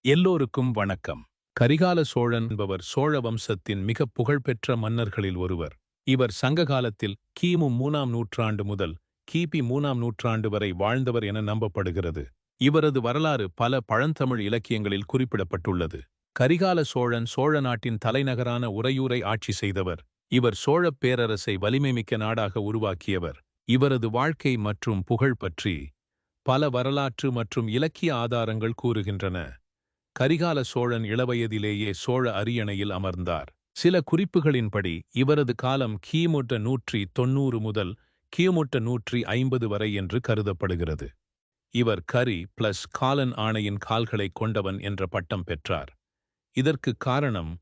எல்லோருக்கும் வணக்கம். கரிகால சோழன் என்பவர் சோழ வம்சத்தின் மிக புகழ்பெற்ற மன்னர்களில் ஒருவர். இவர் சங்க காலத்தில் கிமு 3ஆம் நூற்றாண்டு முதல் கிபி 3ஆம் நூற்றாண்டு வரை வாழ்ந்தவர் என நம்பப்படுகிறது. இவரது வரலாறு பல பழந்தமிழ் இலக்கியங்களில் குறிப்பிடப்பட்டுள்ளது. கரிகால சோழன் சோழ நாட்டின் தலைநகரான உறையூரை ஆட்சி செய்தவர். இவர் சோழப் பேரரசை வலிமைமிக்க நாடாக உருவாக்கியவர். இவரது வாழ்க்கை மற்றும் புகழ் பற்றி பல வரலாற்று மற்றும் இலக்கிய ஆதாரங்கள் கூறுகின்றன. கரிகால சோழன் இளவயதிலேயே சோழ அரியணையில் அமர்ந்தார். சில குறிப்புகளின்படி இவரது காலம் கிமு 190 முதல் கிமு 150 வரை என்று கருதப்படுகிறது. இவர் கரி பிளஸ் காலன் ஆணையின் கால்களைக் கொண்டவன் என்ற பட்டம் பெற்றார். இதற்கு காரணம்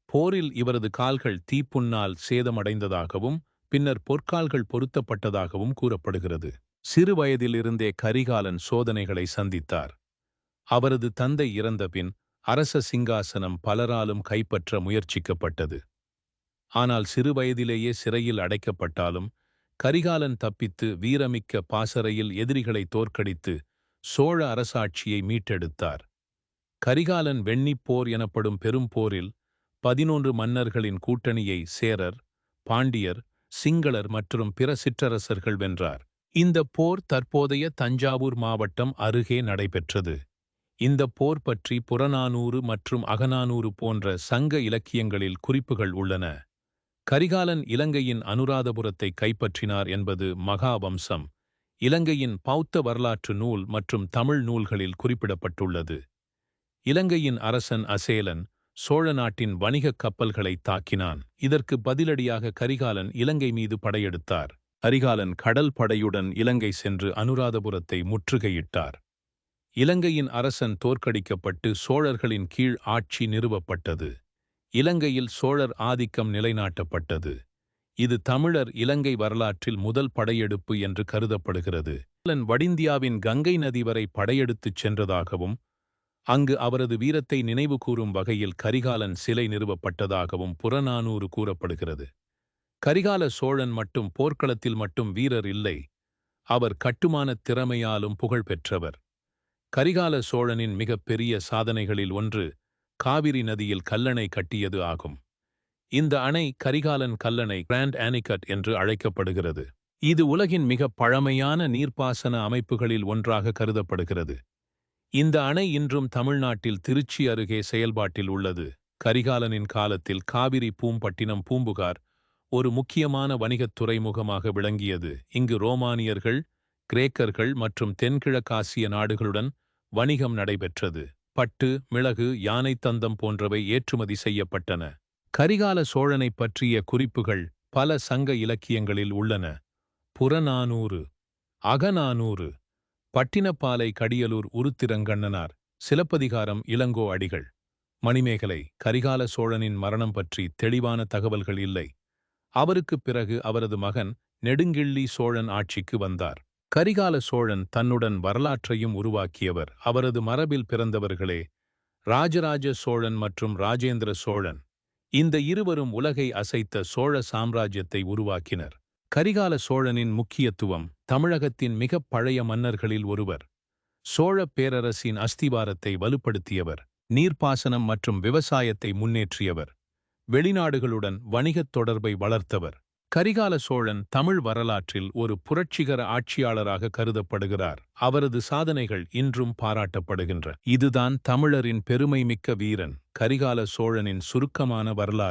போரில் இவரது கால்கள் தீப்புண்ணால் சேதமடைந்ததாகவும் பின்னர் பொற்கால்கள் பொருத்தப்பட்டதாகவும் கூறப்படுகிறது. சிறு வயதிலிருந்தே கரிகாலன் சோதனைகளை சந்தித்தார். அவரது தந்தை இறந்தபின் அரச சிங்காசனம் பலராலும் கைப்பற்ற முயற்சிக்கப்பட்டது. ஆனால் சிறுவயதிலேயே சிறையில் அடைக்கப்பட்டாலும் கரிகாலன் தப்பித்து வீரமிக்க பாசறையில் எதிரிகளை தோற்கடித்து சோழ அரசாட்சியை மீட்டெடுத்தார். கரிகாலன் வெண்ணிப்போர் எனப்படும் பெரும் போரில் 11 மன்னர்களின் கூட்டணியை சேரர், பாண்டியர், சிங்களர் மற்றும் பிற சிற்றரசர்கள் வென்றார். இந்த போர் தற்போதைய தஞ்சாவூர் மாவட்டம் அருகே நடைபெற்றது. இந்த போர் பற்றி புறநானூறு மற்றும் அகநானூறு போன்ற சங்க இலக்கியங்களில் குறிப்புகள் உள்ளன. கரிகாலன் இலங்கையின் அனுராதபுரத்தை கைப்பற்றினார் என்பது மகாவம்சம், இலங்கையின் பௌத்த வரலாற்று நூல் மற்றும் தமிழ் நூல்களில் குறிப்பிடப்பட்டுள்ளது. இலங்கையின் அரசன் அசேலன் சோழ நாட்டின் வணிகக் கப்பல்களை தாக்கினான். இதற்கு பதிலடியாக கரிகாலன் இலங்கை மீது படையெடுத்தார். கரிகாலன் கடல் படையுடன் இலங்கை சென்று அனுராதபுரத்தை முற்றுகையிட்டார். இலங்கையின் அரசன் தோற்கடிக்கப்பட்டு சோழர்களின் கீழ் ஆட்சி நிறுவப்பட்டது. இலங்கையில் சோழர் ஆதிக்கம் நிலைநாட்டப்பட்டது. இது தமிழர் இலங்கை வரலாற்றில் முதல் படையெடுப்பு என்று கருதப்படுகிறது. கரிகாலன் வடிந்தியாவின் கங்கை நதி வரை படையெடுத்துச் சென்றதாகவும் அங்கு அவரது வீரத்தை நினைவுகூரும் வகையில் கரிகாலன் சிலை நிறுவப்பட்டதாகவும் புறநானூறு கூறப்படுகிறது. கரிகால சோழன் மட்டும் போர்க்களத்தில் மட்டும் வீரர் இல்லை, அவர் கட்டுமானத் திறமையாலும் புகழ் பெற்றவர். கரிகால சோழனின் மிகப்பெரிய சாதனைகளில் ஒன்று காவிரி நதியில் கல்லணை கட்டியது ஆகும். இந்த அணை கரிகாலன் கல்லணை கிராண்ட் ஆனிகட் என்று அழைக்கப்படுகிறது. இது உலகின் மிக பழமையான நீர்ப்பாசன அமைப்புகளில் ஒன்றாக கருதப்படுகிறது. இந்த அணை இன்றும் தமிழ்நாட்டில் திருச்சி அருகே செயல்பாட்டில் உள்ளது. கரிகாலனின் காலத்தில் காவிரி பூம்பட்டினம் பூம்புகார் ஒரு முக்கியமான வணிகத் துறைமுகமாக விளங்கியது. இங்கு ரோமானியர்கள், கிரேக்கர்கள் மற்றும் தென்கிழக்காசிய நாடுகளுடன் வணிகம் நடைபெற்றது. பட்டு, மிளகு, யானைத்தந்தம் போன்றவை ஏற்றுமதி செய்யப்பட்டன. கரிகால சோழனைப் பற்றிய குறிப்புகள் பல சங்க இலக்கியங்களில் உள்ளன. புறநானூறு, அகநானூறு, பட்டினப்பாலை கடியலூர் உருத்திரங்கண்ணனார், சிலப்பதிகாரம் இளங்கோ அடிகள். மணிமேகலை. கரிகால சோழனின் மரணம் பற்றி தெளிவான தகவல்கள் இல்லை. அவருக்குப் பிறகு அவரது மகன் நெடுங்கிள்ளி சோழன் ஆட்சிக்கு வந்தார். கரிகால சோழன் தன்னுடன் வரலாற்றையும் உருவாக்கியவர். அவரது மரபில் பிறந்தவர்களே ராஜராஜ சோழன் மற்றும் ராஜேந்திர சோழன். இந்த இருவரும் உலகை அசைத்த சோழ சாம்ராஜ்யத்தை உருவாக்கினர். கரிகால சோழனின் முக்கியத்துவம். தமிழகத்தின் மிகப் பழைய மன்னர்களில் ஒருவர். சோழப் பேரரசின் அஸ்திவாரத்தை வலுப்படுத்தியவர். நீர்ப்பாசனம் மற்றும் விவசாயத்தை முன்னேற்றியவர். வெளிநாடுகளுடன் வணிகத் தொடர்பை வளர்த்தவர். கரிகால சோழன் தமிழ் வரலாற்றில் ஒரு புரட்சிகர ஆட்சியாளராக கருதப்படுகிறார். அவரது சாதனைகள் இன்றும் பாராட்டப்படுகின்றன. இதுதான் தமிழரின் பெருமைமிக்க வீரன் கரிகால சோழனின் சுருக்கமான வரலாறு.